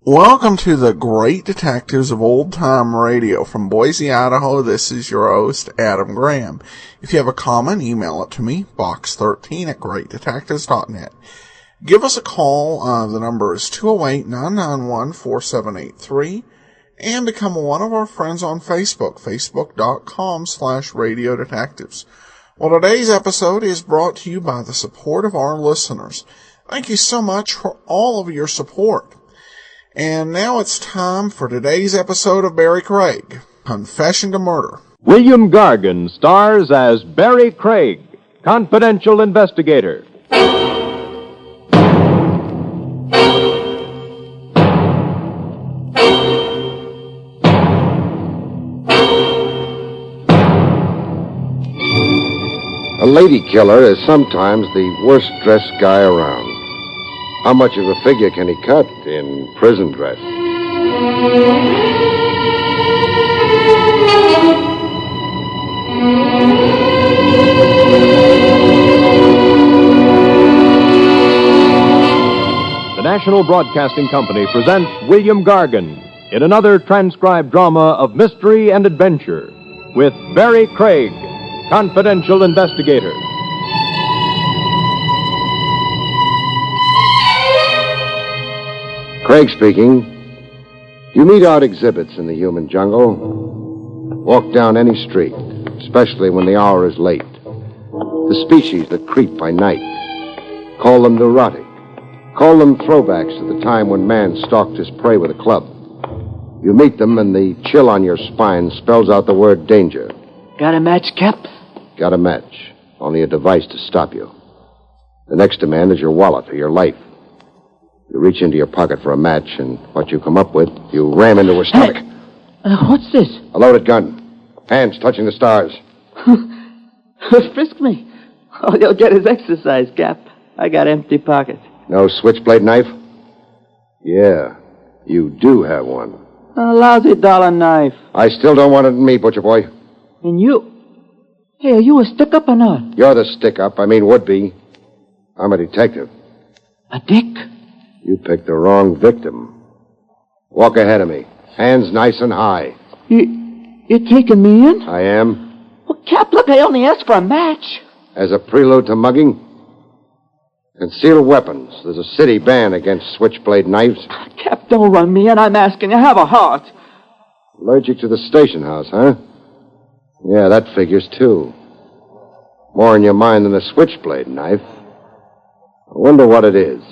Welcome to the Great Detectives of Old Time Radio. From Boise, Idaho, this is your host, Adam Graham. If you have a comment, email it to me, box13@greatdetectives.net. Give us a call. The number is 208-991-4783. And become one of our friends on Facebook, facebook.com/Radio Detectives. Well, today's episode is brought to you by the support of our listeners. Thank you so much for all of your support. And now it's time for today's episode of Barrie Craig, Confession to Murder. William Gargan stars as Barrie Craig, confidential investigator. A lady killer is sometimes the worst-dressed guy around. How much of a figure can he cut in prison dress? The National Broadcasting Company presents William Gargan in another transcribed drama of mystery and adventure with Barrie Craig, confidential investigator. Craig speaking. You meet out exhibits in the human jungle. Walk down any street, especially when the hour is late. The species that creep by night. Call them neurotic. Call them throwbacks to the time when man stalked his prey with a club. You meet them and the chill on your spine spells out the word danger. Got a match, Cap? Got a match. Only a device to stop you. The next demand is your wallet or your life. You reach into your pocket for a match, and what you come up with, you ram into her stomach. What's this? A loaded gun. Hands touching the stars. Frisk me. All you'll get is exercise, Cap. I got empty pockets. No switchblade knife? Yeah, you do have one. A lousy dollar knife. I still don't want it in me, butcher boy. And you... Hey, are you a stick-up or not? You're the stick-up. I mean, would-be. I'm a detective. A dick? You picked the wrong victim. Walk ahead of me. Hands nice and high. You're taking me in? I am. Well, Cap, look, I only asked for a match. As a prelude to mugging? Concealed weapons. There's a city ban against switchblade knives. Cap, don't run me in. I'm asking you. Have a heart. Allergic to the station house, huh? Yeah, that figures, too. More in your mind than a switchblade knife. I wonder what it is.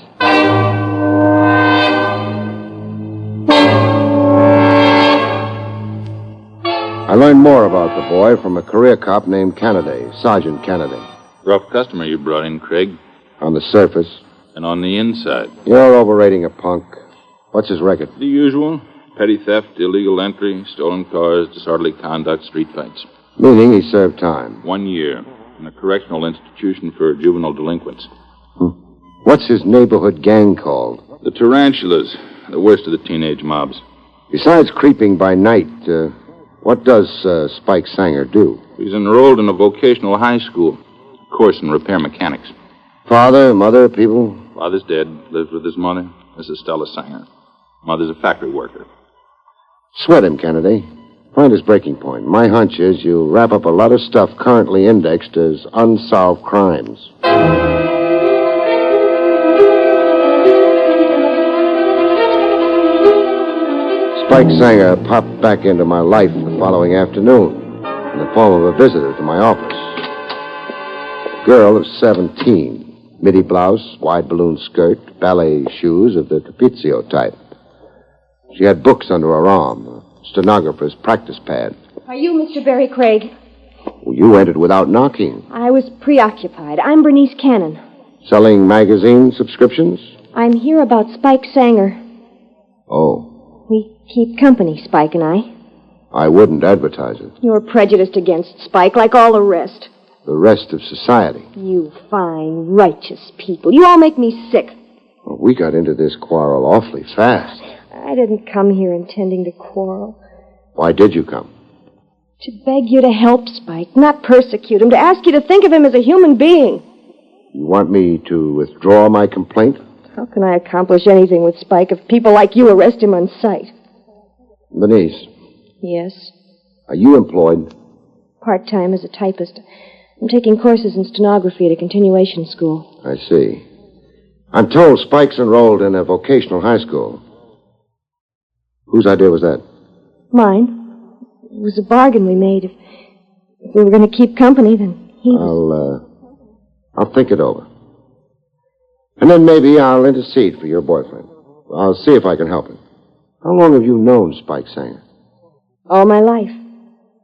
I learned more about the boy from a career cop named Kennedy, Sergeant Kennedy. Rough customer you brought in, Craig. On the surface. And on the inside. You're overrating a punk. What's his record? The usual. Petty theft, illegal entry, stolen cars, disorderly conduct, street fights. Meaning he served time. 1 year in a correctional institution for juvenile delinquents. What's his neighborhood gang called? The Tarantulas, the worst of the teenage mobs. Besides creeping by night, what does Spike Sanger do? He's enrolled in a vocational high school, a course in repair mechanics. Father, mother, people? Father's dead, lives with his mother. This is Stella Sanger. Mother's a factory worker. Sweat him, Kennedy. Find his breaking point. My hunch is you wrap up a lot of stuff currently indexed as unsolved crimes. Spike Sanger popped back into my life the following afternoon in the form of a visitor to my office. A girl of 17, midi blouse, wide balloon skirt, ballet shoes of the Capizio type. She had books under her arm, a stenographer's practice pad. Are you Mr. Barrie Craig? Well, you entered without knocking. I was preoccupied. I'm Bernice Cannon. Selling magazine subscriptions? I'm here about Spike Sanger. Oh. We keep company, Spike and I. I wouldn't advertise it. You're prejudiced against Spike, like all the rest. The rest of society. You fine, righteous people. You all make me sick. Well, we got into this quarrel awfully fast. I didn't come here intending to quarrel. Why did you come? To beg you to help Spike, not persecute him, to ask you to think of him as a human being. You want me to withdraw my complaint? How can I accomplish anything with Spike if people like you arrest him on sight? Bernice, Yes, are you employed? part-time as a typist. I'm taking courses in stenography at a continuation school. I see. I'm told Spike's enrolled in a vocational high school. Whose idea was that? Mine. It was a bargain we made. If we were going to keep company, then he was... I'll think it over. And then maybe I'll intercede for your boyfriend. I'll see if I can help him. How long have you known Spike Sanger? All my life.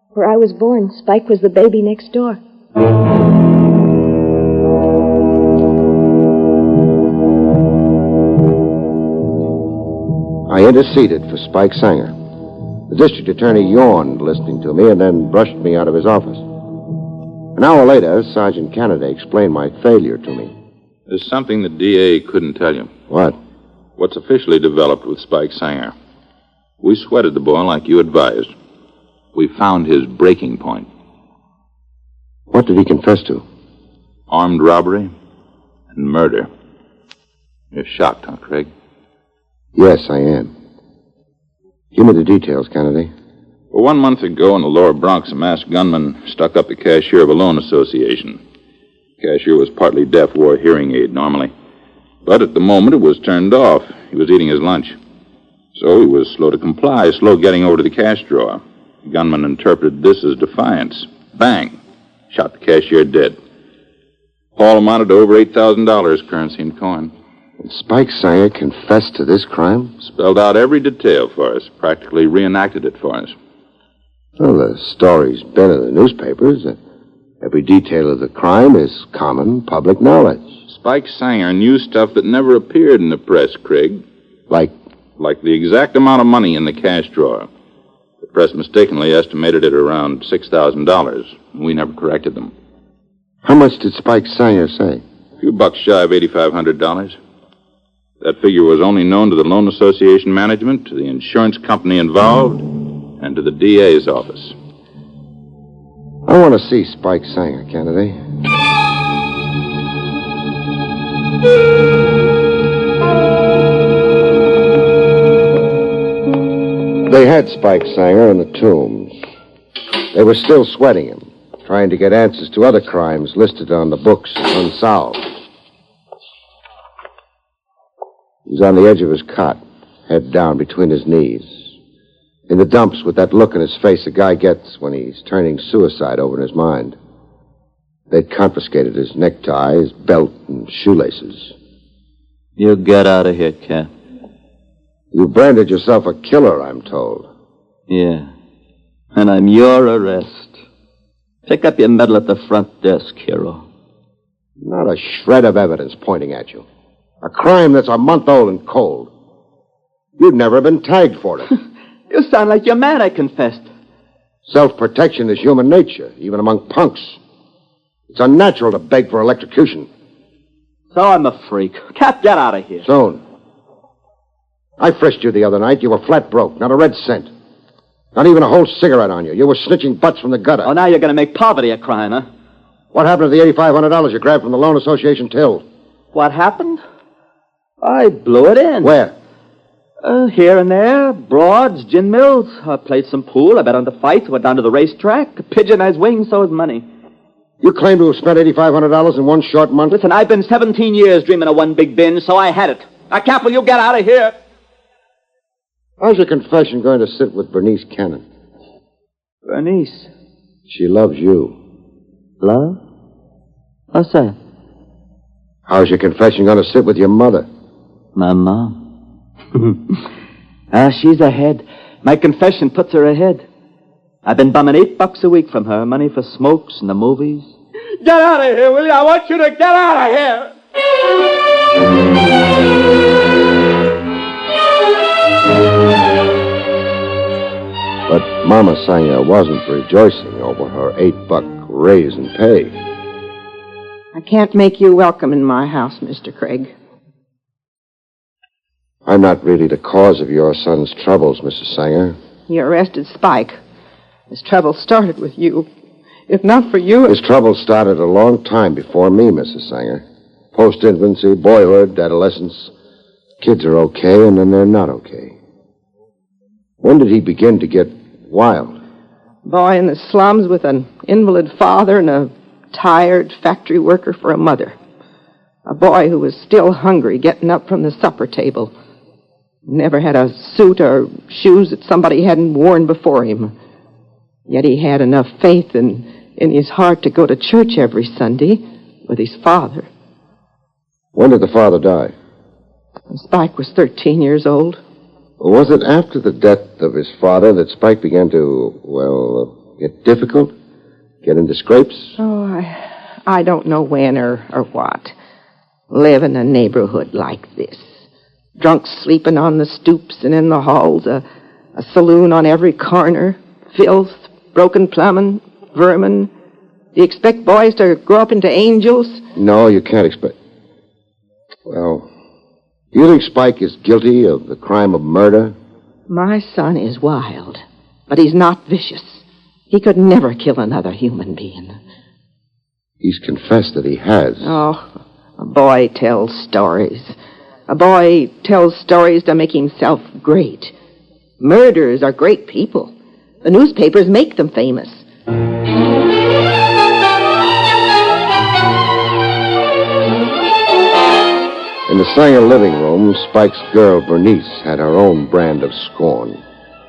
Where I was born, Spike was the baby next door. I interceded for Spike Sanger. The district attorney yawned listening to me and then brushed me out of his office. An hour later, Sergeant Kennedy explained my failure to me. There's something the DA couldn't tell you. What? What's officially developed with Spike Sanger. We sweated the boy like you advised. We found his breaking point. What did he confess to? Armed robbery and murder. You're shocked, huh, Craig? Yes, I am. Give me the details, Kennedy. Well, 1 month ago in the lower Bronx, a masked gunman stuck up the cashier of a loan association. The cashier was partly deaf, wore a hearing aid normally. But at the moment, it was turned off. He was eating his lunch. So he was slow to comply, slow getting over to the cash drawer. The gunman interpreted this as defiance. Bang! Shot the cashier dead. Haul amounted to over $8,000, currency and coin. And Spike Sanger confessed to this crime? Spelled out every detail for us, practically reenacted it for us. Well, the story's been in the newspapers. Every detail of the crime is common public knowledge. Spike Sanger knew stuff that never appeared in the press, Craig. Like? Like the exact amount of money in the cash drawer. The press mistakenly estimated it around $6,000. We never corrected them. How much did Spike Sanger say? A few bucks shy of $8,500. That figure was only known to the loan association management, to the insurance company involved, and to the DA's office. I want to see Spike Sanger, Kennedy. They had Spike Sanger in the Tombs. They were still sweating him, trying to get answers to other crimes listed on the books as unsolved. He's on the edge of his cot, head down between his knees. In the dumps with that look in his face a guy gets when he's turning suicide over in his mind. They'd confiscated his necktie, his belt, and shoelaces. You get out of here, Cat. You branded yourself a killer, I'm told. Yeah. And I'm your arrest. Pick up your medal at the front desk, hero. Not a shred of evidence pointing at you. A crime that's a month old and cold. You've never been tagged for it. You sound like your man, I confessed. Self-protection is human nature, even among punks. It's unnatural to beg for electrocution. So I'm a freak. Cap, get out of here. Soon. I frisked you the other night. You were flat broke, not a red cent. Not even a whole cigarette on you. You were snitching butts from the gutter. Oh, now you're going to make poverty a crime, huh? What happened to the $8,500 you grabbed from the loan association till? What happened? I blew it in. Where? Here and there. Broads, gin mills. I played some pool. I bet on the fights. Went down to the racetrack. A pigeon has wings, so has money. You claim to have spent $8,500 in one short month? Listen, I've been 17 years dreaming of one big binge, so I had it. Now, Cap, will you get out of here? How's your confession going to sit with Bernice Cannon? Bernice. She loves you. Love? What's that? How's your confession going to sit with your mother? My mom. She's ahead. My confession puts her ahead. I've been bumming $8 a week from her. Money for smokes and the movies. Get out of here, will you? I want you to get out of here. But Mama Sanger wasn't rejoicing over her $8 raise in pay. I can't make you welcome in my house, Mr. Craig. I'm not really the cause of your son's troubles, Mrs. Sanger. You arrested Spike. His trouble started with you. If not for you... His trouble started a long time before me, Mrs. Sanger. Post-infancy, boyhood, adolescence. Kids are okay, and then they're not okay. When did he begin to get wild? Boy in the slums with an invalid father and a tired factory worker for a mother. A boy who was still hungry, getting up from the supper table. Never had a suit or shoes that somebody hadn't worn before him. Yet he had enough faith in his heart to go to church every Sunday with his father. When did the father die? Spike was 13 years old. Was it after the death of his father that Spike began to, get difficult? Get into scrapes? Oh, I don't know when or what. Live in a neighborhood like this. Drunks sleeping on the stoops and in the halls, a saloon on every corner, filth, broken plumbing, vermin. Do you expect boys to grow up into angels? No, you can't expect... Well, do you think Spike is guilty of the crime of murder? My son is wild, but he's not vicious. He could never kill another human being. He's confessed that he has. Oh, a boy tells stories. A boy tells stories to make himself great. Murderers are great people. The newspapers make them famous. In the Sanger living room, Spike's girl, Bernice, had her own brand of scorn.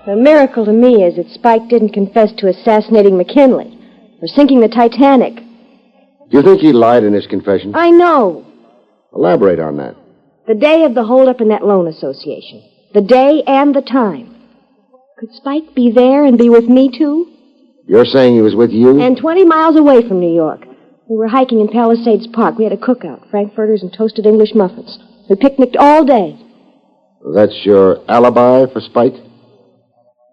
The miracle to me is that Spike didn't confess to assassinating McKinley or sinking the Titanic. Do you think he lied in his confession? I know. Elaborate on that. The day of the holdup in that loan association. The day and the time. Could Spike be there and be with me, too? You're saying he was with you? And 20 miles away from New York. We were hiking in Palisades Park. We had a cookout, frankfurters and toasted English muffins. We picnicked all day. That's your alibi for Spike?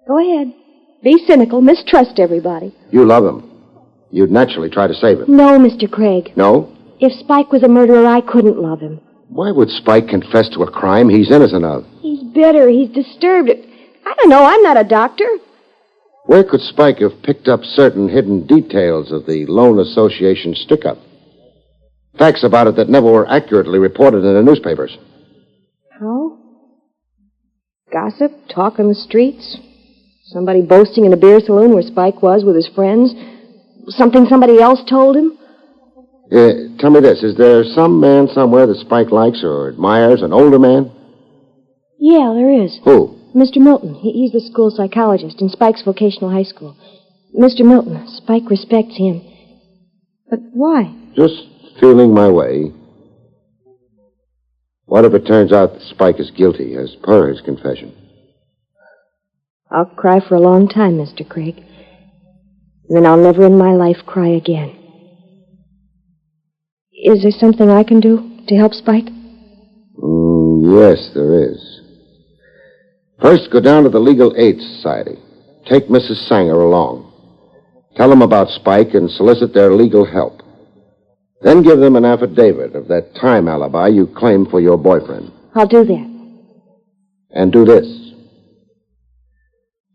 Go ahead. Be cynical. Mistrust everybody. You love him. You'd naturally try to save him. No, Mr. Craig. No? If Spike was a murderer, I couldn't love him. Why would Spike confess to a crime he's innocent of? He's bitter. He's disturbed. I don't know. I'm not a doctor. Where could Spike have picked up certain hidden details of the Loan Association stick-up? Facts about it that never were accurately reported in the newspapers. How? Gossip? Talk on the streets? Somebody boasting in a beer saloon where Spike was with his friends? Something somebody else told him? Tell me this. Is there some man somewhere that Spike likes or admires, an older man? Yeah, there is. Who? Mr. Milton. He's the school psychologist in Spike's vocational high school. Mr. Milton. Spike respects him. But why? Just feeling my way. What if it turns out that Spike is guilty, as per his confession? I'll cry for a long time, Mr. Craig. And then I'll never in my life cry again. Is there something I can do to help Spike? Yes, there is. First, go down to the Legal Aid Society. Take Mrs. Sanger along. Tell them about Spike and solicit their legal help. Then give them an affidavit of that time alibi you claim for your boyfriend. I'll do that. And do this.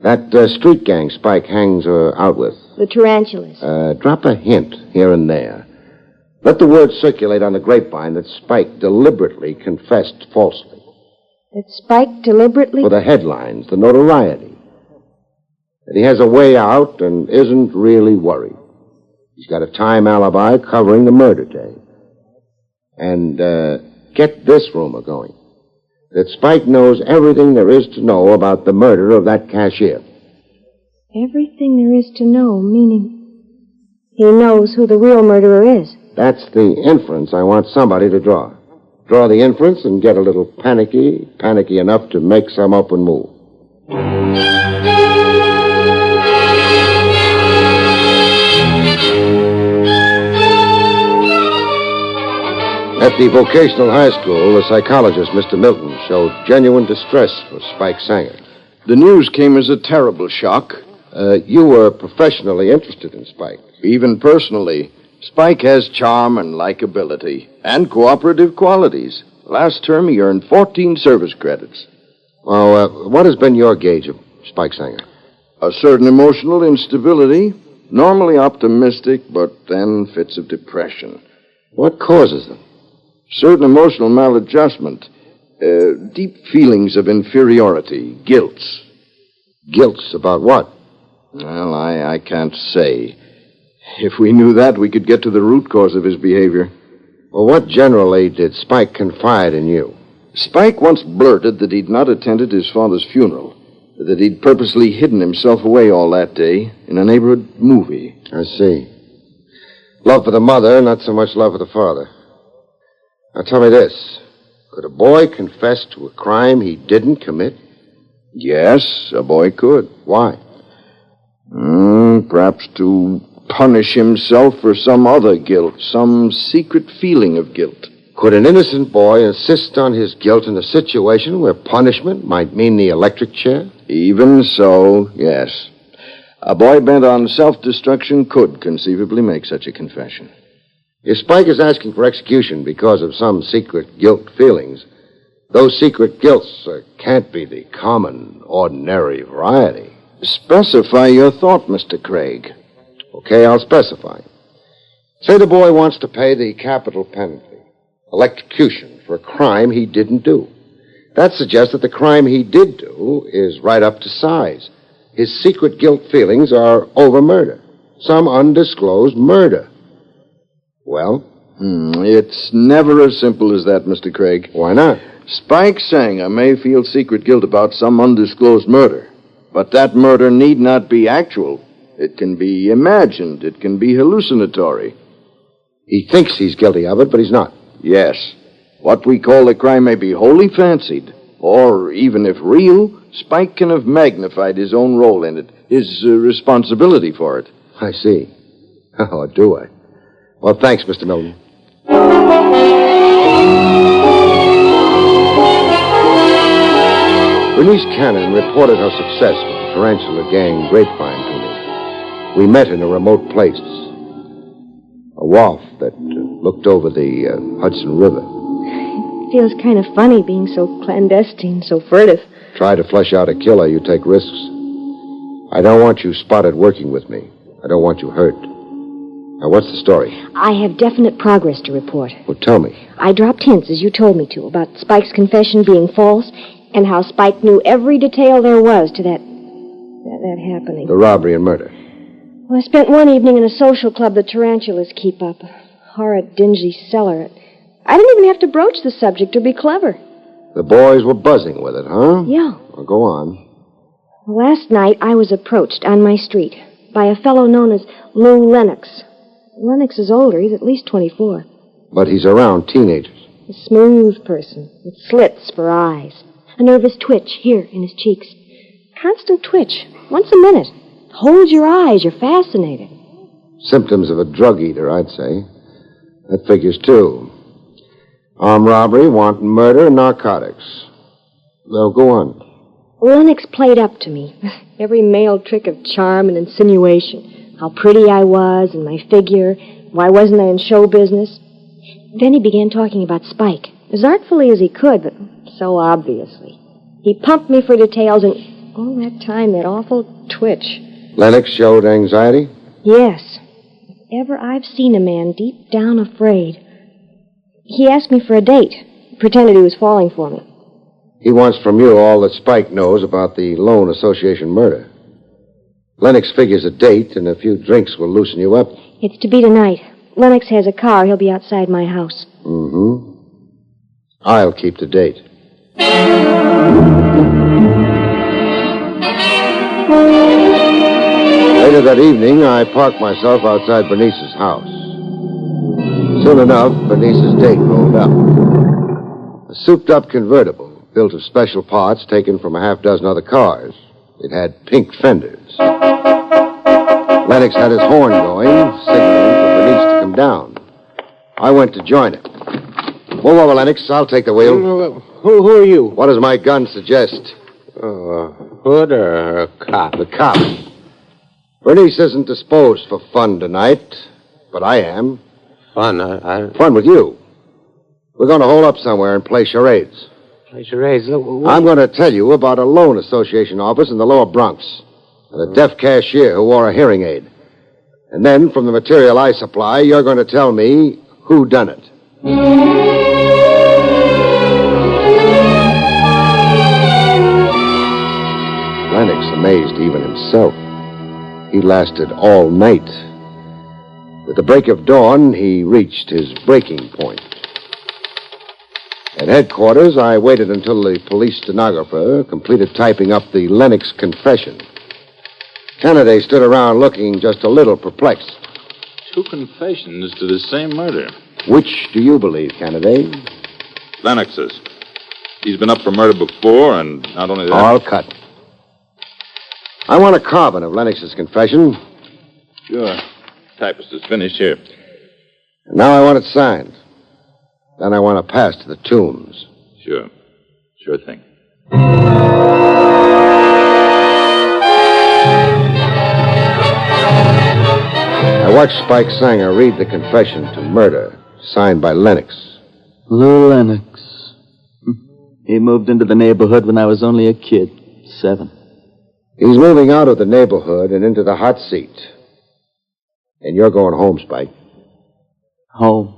That street gang Spike hangs out with. The tarantulas. Drop a hint here and there. Let the word circulate on the grapevine that Spike deliberately confessed falsely. That Spike deliberately... For the headlines, the notoriety. That he has a way out and isn't really worried. He's got a time alibi covering the murder day. And get this rumor going. That Spike knows everything there is to know about the murder of that cashier. Everything there is to know, meaning he knows who the real murderer is. That's the inference I want somebody to draw. Draw the inference and get a little panicky enough to make some open move. At the vocational high school, the psychologist, Mr. Milton, showed genuine distress for Spike Sanger. The news came as a terrible shock. You were professionally interested in Spike. Even personally, Spike has charm and likability and cooperative qualities. Last term, he earned 14 service credits. Well, what has been your gauge of Spike Sanger? A certain emotional instability, normally optimistic, but then fits of depression. What causes them? Certain emotional maladjustment, deep feelings of inferiority, guilts. Guilts about what? Well, I can't say. If we knew that, we could get to the root cause of his behavior. Well, what generally did Spike confide in you? Spike once blurted that he'd not attended his father's funeral, that he'd purposely hidden himself away all that day in a neighborhood movie. I see. Love for the mother, not so much love for the father. Now tell me this. Could a boy confess to a crime he didn't commit? Yes, a boy could. Why? Perhaps to punish himself for some other guilt, some secret feeling of guilt. Could an innocent boy insist on his guilt in a situation where punishment might mean the electric chair? Even so, yes. A boy bent on self-destruction could conceivably make such a confession. If Spike is asking for execution because of some secret guilt feelings, those secret guilts can't be the common, ordinary variety. Specify your thought, Mr. Craig. Okay, I'll specify. Say the boy wants to pay the capital penalty, electrocution, for a crime he didn't do. That suggests that the crime he did do is right up to size. His secret guilt feelings are over murder, some undisclosed murder. Well? It's never as simple as that, Mr. Craig. Why not? Spike Sanger may feel secret guilt about some undisclosed murder, but that murder need not be actual. It can be imagined. It can be hallucinatory. He thinks he's guilty of it, but he's not. Yes. What we call a crime may be wholly fancied, or even if real, Spike can have magnified his own role in it, his responsibility for it. I see. Oh, do I? Well, thanks, Mr. Milton. Bernice Cannon reported her success with the tarantula gang grapevine to me. We met in a remote place, a wharf that looked over the Hudson River. It feels kind of funny being so clandestine, so furtive. Try to flesh out a killer, you take risks. I don't want you spotted working with me. I don't want you hurt. Now, what's the story? I have definite progress to report. Well, tell me. I dropped hints, as you told me to, about Spike's confession being false and how Spike knew every detail there was to that happening. The robbery and murder. Well, I spent one evening in a social club the tarantulas keep up, a horrid, dingy cellar. I didn't even have to broach the subject or be clever. The boys were buzzing with it, huh? Yeah. Well, go on. Last night, I was approached on my street by a fellow known as Lou Lennox. Lennox is older. He's at least 24. But he's around teenagers. A smooth person with slits for eyes. A nervous twitch here in his cheeks. Constant twitch, once a minute. Holds your eyes. You're fascinated. Symptoms of a drug eater, I'd say. That figures too. Armed robbery, wanton murder, and narcotics. Well, go on. Lennox played up to me. Every male trick of charm and insinuation. How pretty I was and my figure. Why wasn't I in show business? Then he began talking about Spike. As artfully as he could, but so obviously. He pumped me for details, and all that time, that awful twitch. Lennox showed anxiety? Yes. If ever I've seen a man deep down afraid. He asked me for a date. Pretended he was falling for me. He wants from you all that Spike knows about the Loan Association murder. Lennox figures a date and a few drinks will loosen you up. It's to be tonight. Lennox has a car. He'll be outside my house. Mm-hmm. I'll keep the date. Later that evening, I parked myself outside Bernice's house. Soon enough, Bernice's date rolled up. A souped-up convertible, built of special parts taken from a half-dozen other cars. It had pink fenders. Lennox had his horn going, signaling for Bernice to come down. I went to join him. Move over, Lennox. I'll take the wheel. Who are you? What does my gun suggest? hood or a cop? The cop. Bernice isn't disposed for fun tonight, but I am. Fun? Fun with you. We're going to hole up somewhere and play charades. Play charades? I'm going to tell you about a loan association office in the lower Bronx and a deaf cashier who wore a hearing aid. And then, from the material I supply, you're going to tell me who done it. Lennox amazed even himself. He lasted all night. With the break of dawn, he reached his breaking point. At headquarters, I waited until the police stenographer completed typing up the Lennox confession. Kennedy stood around looking just a little perplexed. 2 confessions to the same murder. Which do you believe, Kennedy? Lennox's. He's been up for murder before, and not only that... All cut. I want a carbon of Lennox's confession. Sure. Typist is finished here. And now I want it signed. Then I want to pass to the Tombs. Sure. Sure thing. I watched Spike Sanger read the confession to murder, signed by Lennox. Lou Lennox. He moved into the neighborhood when I was only a kid, 7. He's moving out of the neighborhood and into the hot seat. And you're going home, Spike. Home.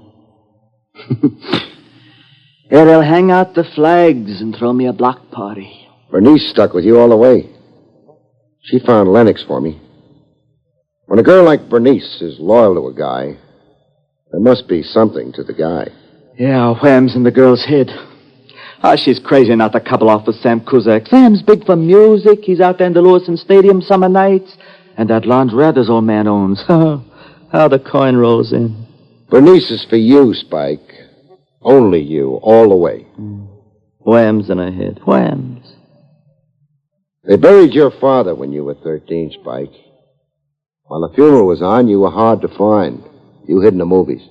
Yeah, they'll hang out the flags and throw me a block party. Bernice stuck with you all the way. She found Lennox for me. When a girl like Bernice is loyal to a guy, there must be something to the guy. Yeah, wham's in the girl's head. She's crazy not to couple off with Sam Kuzak. Sam's big for music. He's out there in the Lewiston Stadium summer nights. And that laundrette his old man owns. How the coin rolls in. Bernice is for you, Spike. Only you, all the way. Whams in her head. Whams. They buried your father when you were 13, Spike. While the funeral was on, you were hard to find. You hid in the movies.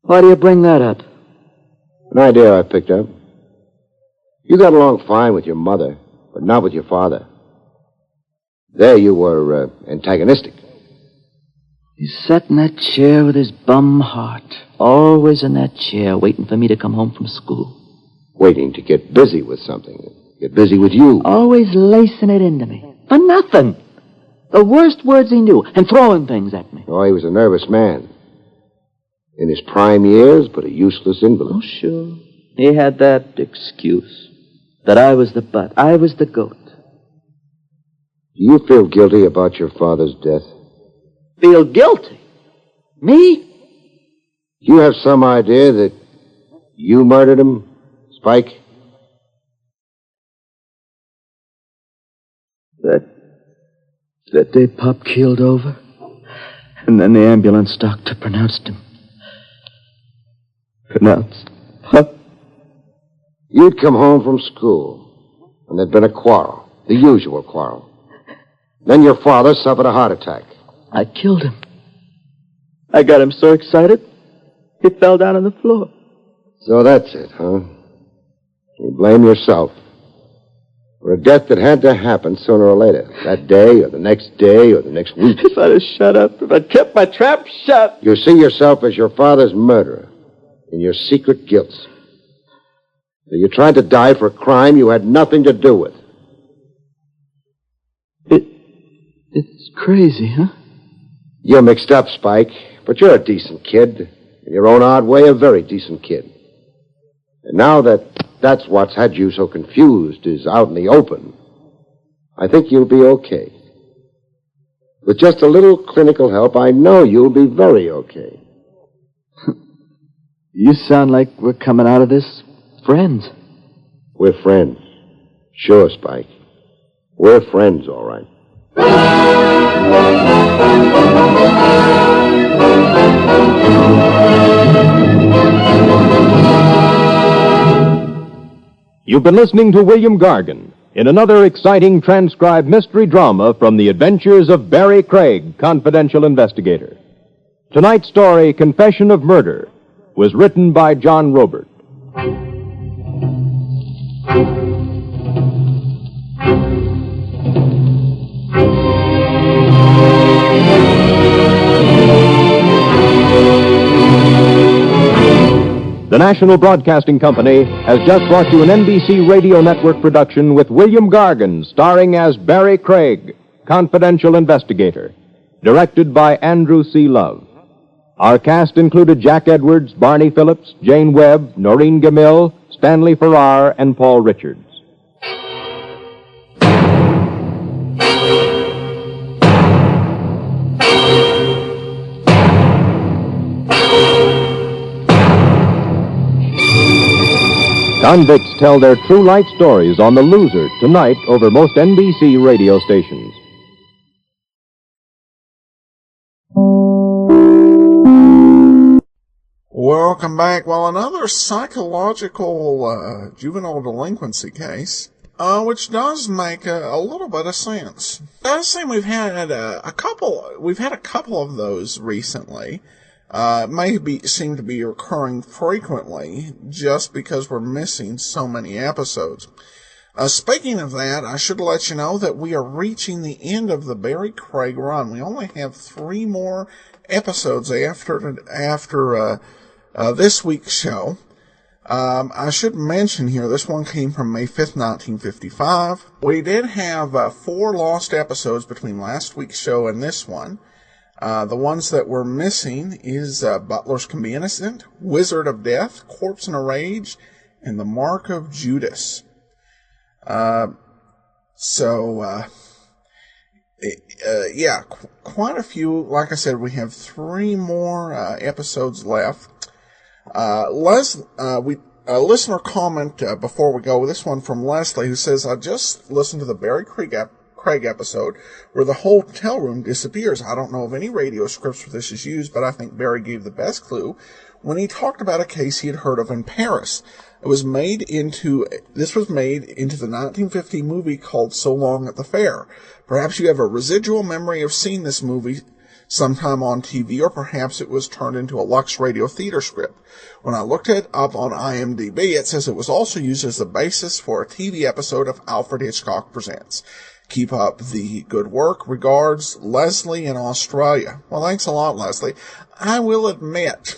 Why do you bring that up? An idea I picked up. You got along fine with your mother, but not with your father. There you were antagonistic. He sat in that chair with his bum heart. Always in that chair, waiting for me to come home from school. Waiting to get busy with something. Get busy with you. Always lacing it into me. For nothing. The worst words he knew, and throwing things at me. Oh, he was a nervous man. In his prime years, but a useless invalid. Oh, sure. He had that excuse. That I was the butt. I was the goat. Do you feel guilty about your father's death? Feel guilty? Me? Do you have some idea that you murdered him, Spike? That day Pop keeled over. And then the ambulance doctor pronounced him. Pronounced Pop. You'd come home from school, and there'd been a quarrel. The usual quarrel. Then your father suffered a heart attack. I killed him. I got him so excited, he fell down on the floor. So that's it, huh? You blame yourself for a death that had to happen sooner or later. That day, or the next day, or the next week. If I'd have shut up, if I'd kept my trap shut. You see yourself as your father's murderer in your secret guilt. So you tried to die for a crime you had nothing to do with. It's crazy, huh? You're mixed up, Spike, but you're a decent kid. In your own odd way, a very decent kid. And now that's what's had you so confused is out in the open, I think you'll be okay. With just a little clinical help, I know you'll be very okay. You sound like we're coming out of this friends. We're friends. Sure, Spike. We're friends, all right. You've been listening to William Gargan in another exciting transcribed mystery drama from the adventures of Barrie Craig, confidential investigator. Tonight's story, Confession of Murder, was written by John Robert. National Broadcasting Company has just brought you an NBC Radio Network production with William Gargan starring as Barrie Craig, confidential investigator. Directed by Andrew C. Love. Our cast included Jack Edwards, Barney Phillips, Jane Webb, Noreen Gamil, Stanley Farrar, and Paul Richards. Convicts tell their true life stories on The Loser tonight over most NBC radio stations. Welcome back. Well, another psychological juvenile delinquency case, which does make a little bit of sense. It does seem we've had a couple of those recently. Seem to be occurring frequently just because we're missing so many episodes. Speaking of that, I should let you know that we are reaching the end of the Barrie Craig run. We only have 3 more episodes after this week's show. I should mention here, this one came from May 5th, 1955. We did have 4 lost episodes between last week's show and this one. The ones that we're missing is Butlers Can Be Innocent, Wizard of Death, Corpse in a Rage, and The Mark of Judas. Quite a few. Like I said, we have 3 more episodes left. A listener comment before we go. This one from Leslie, who says, I just listened to the Barrie Craig episode where the hotel room disappears. I don't know of any radio scripts where this is used, but I think Barrie gave the best clue when he talked about a case he had heard of in Paris. This was made into the 1950 movie called So Long at the Fair. Perhaps you have a residual memory of seeing this movie sometime on TV, or perhaps it was turned into a Lux Radio Theater script. When I looked it up on IMDb, it says it was also used as the basis for a TV episode of Alfred Hitchcock Presents. Keep up the good work. Regards, Leslie in Australia. Well, thanks a lot, Leslie. I will admit,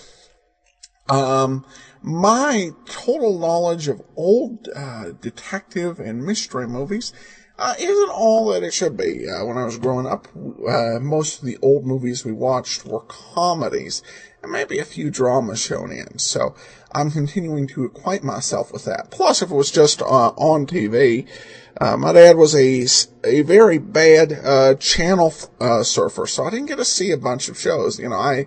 my total knowledge of old detective and mystery movies isn't all that it should be. When I was growing up, most of the old movies we watched were comedies, and maybe a few dramas shown in. So I'm continuing to acquaint myself with that. Plus, if it was just on TV, my dad was a very bad channel surfer, so I didn't get to see a bunch of shows. I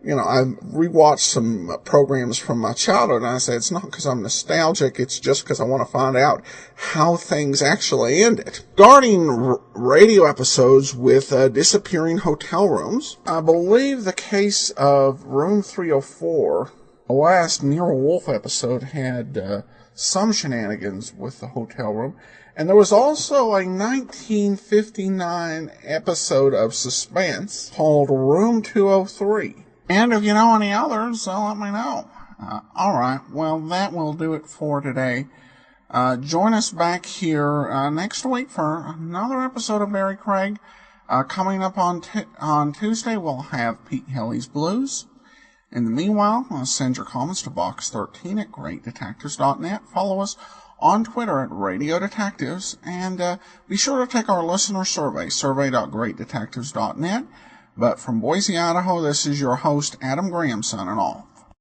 rewatched some programs from my childhood, and I say it's not because I'm nostalgic, it's just because I want to find out how things actually ended. Regarding radio episodes with disappearing hotel rooms, I believe the case of Room 304, the last Nero Wolfe episode, had some shenanigans with the hotel room. And there was also a 1959 episode of Suspense called Room 203. And if you know any others, let me know. Alright, well, that will do it for today. Join us back here next week for another episode of Barrie Craig. Coming up on Tuesday, we'll have Pete Helly's Blues. In the meanwhile, send your comments to box13 at greatdetectives.net. Follow us on Twitter at Radio Detectives, and be sure to take our listener survey, survey.greatdetectives.net. But from Boise, Idaho, this is your host, Adam Graham, signing off.